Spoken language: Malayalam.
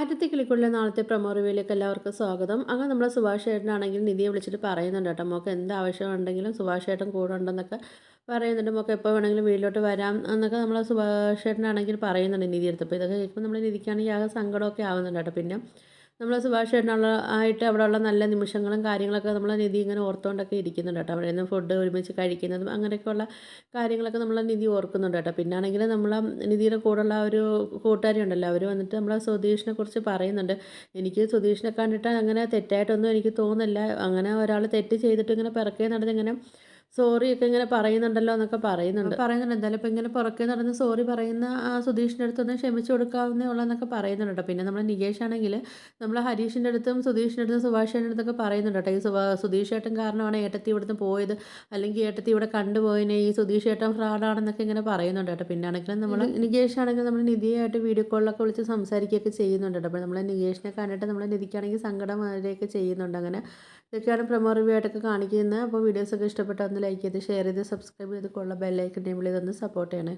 ആദ്യത്തെ കിളിക്കുള്ളിലെ നാളത്തെ പ്രൊമോ റിവ്യൂയിലേക്ക് എല്ലാവർക്കും സ്വാഗതം. അങ്ങനെ നമ്മളെ സുഭാഷ് ചേട്ടനാണെങ്കിൽ നിധിയെ വിളിച്ചിട്ട് പറയുന്നുണ്ട് കേട്ടോ, മോൾക്ക് എന്ത് ആവശ്യമുണ്ടെങ്കിലും സുഭാഷ് ചേട്ടൻ കൂടെ ഉണ്ടെന്നൊക്കെ പറയുന്നുണ്ട്. മോൾക്ക് എപ്പോൾ വേണമെങ്കിലും വീട്ടിലോട്ട് വരാം എന്നൊക്കെ നമ്മളെ സുഭാഷ് ചേട്ടനാണെങ്കിൽ പറയുന്നുണ്ട് നിധി എടുത്തപ്പോൾ. ഇതൊക്കെ കേൾക്കുമ്പോൾ നമ്മൾ നിധിക്കാണെങ്കിൽ ആകെ സങ്കടമൊക്കെ ആവുന്നുണ്ട് കേട്ടോ. പിന്നെ നമ്മൾ സുഭാഷ് ചേട്ടനുള്ള ആയിട്ട് അവിടെയുള്ള നല്ല നിമിഷങ്ങളും കാര്യങ്ങളൊക്കെ നമ്മൾ നിധി ഇങ്ങനെ ഓർത്തുകൊണ്ടൊക്കെ ഇരിക്കുന്നുണ്ട് കേട്ടോ. അവിടെ നിന്ന് ഫുഡ് ഒരുമിച്ച് കഴിക്കുന്നതും അങ്ങനെയൊക്കെയുള്ള കാര്യങ്ങളൊക്കെ നമ്മൾ നിധി ഓർക്കുന്നുണ്ട് കേട്ടോ. പിന്നാണെങ്കിൽ നമ്മൾ നിധിയുടെ കൂടെയുള്ള ആ ഒരു കൂട്ടുകാരി ഉണ്ടല്ലോ, അവർ വന്നിട്ട് നമ്മളെ സുധീഷിനെ കുറിച്ച് പറയുന്നുണ്ട്. എനിക്ക് സുധീഷിനെ കണ്ടിട്ട് അങ്ങനെ തെറ്റായിട്ടൊന്നും എനിക്ക് തോന്നുന്നില്ല, അങ്ങനെ ഒരാൾ തെറ്റ് ചെയ്തിട്ട് ഇങ്ങനെ പിറകെ നടന്ന് ഇങ്ങനെ സോറിയൊക്കെ ഇങ്ങനെ പറയുന്നുണ്ടല്ലോ എന്നൊക്കെ പറയുന്നുണ്ട്. എന്തായാലും ഇപ്പം ഇങ്ങനെ പുറകെ നടന്ന് സോറി പറയുന്ന ആ സുധീഷിൻ്റെ അടുത്തൊന്ന് ക്ഷമിച്ചു കൊടുക്കാവുന്നേ ഉള്ളൂ എന്നൊക്കെ പറയുന്നുണ്ട് കേട്ടോ. പിന്നെ നമ്മൾ നികേഷ് ആണെങ്കിൽ നമ്മൾ ഹരീഷിൻ്റെ അടുത്തും സുധീഷിൻ്റെ അടുത്തും സുഭാഷ് ചേട്ടൻ്റെ അടുത്തൊക്കെ പറയുന്നുണ്ട് കേട്ടോ, ഈ സുധീഷ് ചേട്ടൻ കാരണമാണ് ഏട്ടത്തി ഇവിടുന്ന് പോയത്, അല്ലെങ്കിൽ ഏട്ടത്തി ഇവിടെ കണ്ടുപോയതിനെ ഈ സുധീഷ് ചേട്ടൻ ഫ്രോഡാണെന്നൊക്കെ ഇങ്ങനെ പറയുന്നുണ്ട് കേട്ടോ. പിന്നെ ആണെങ്കിലും നമ്മൾ നികേഷ് ആണെങ്കിൽ നമ്മൾ നിധിയായിട്ട് വീഡിയോ കോളിലൊക്കെ വിളിച്ച് സംസാരിക്കുകയൊക്കെ ചെയ്യുന്നുണ്ട് കേട്ടോ. അപ്പോൾ നമ്മൾ നികേഷിനെ കണ്ടിട്ട് നമ്മൾ നിധിക്കാണെങ്കിൽ സങ്കടം വരികയൊക്കെ ചെയ്യുന്നുണ്ട്. അങ്ങനെ ഇതൊക്കെയാണ് പ്രൊമോ റിവ്യൂ ആയിട്ടൊക്കെ കാണിക്കുന്നത്. അപ്പോൾ വീഡിയോസൊക്കെ ഇഷ്ടപ്പെട്ടാൽ ഒന്ന് ലൈക്ക് ചെയ്ത് ഷെയർ ചെയ്ത് സബ്സ്ക്രൈബ് ചെയ്ത് കൊള്ള ബെല്ലൈക്കൻ എനേബിൾ ചെയ്തൊന്ന് സപ്പോർട്ട് ചെയ്യണേ.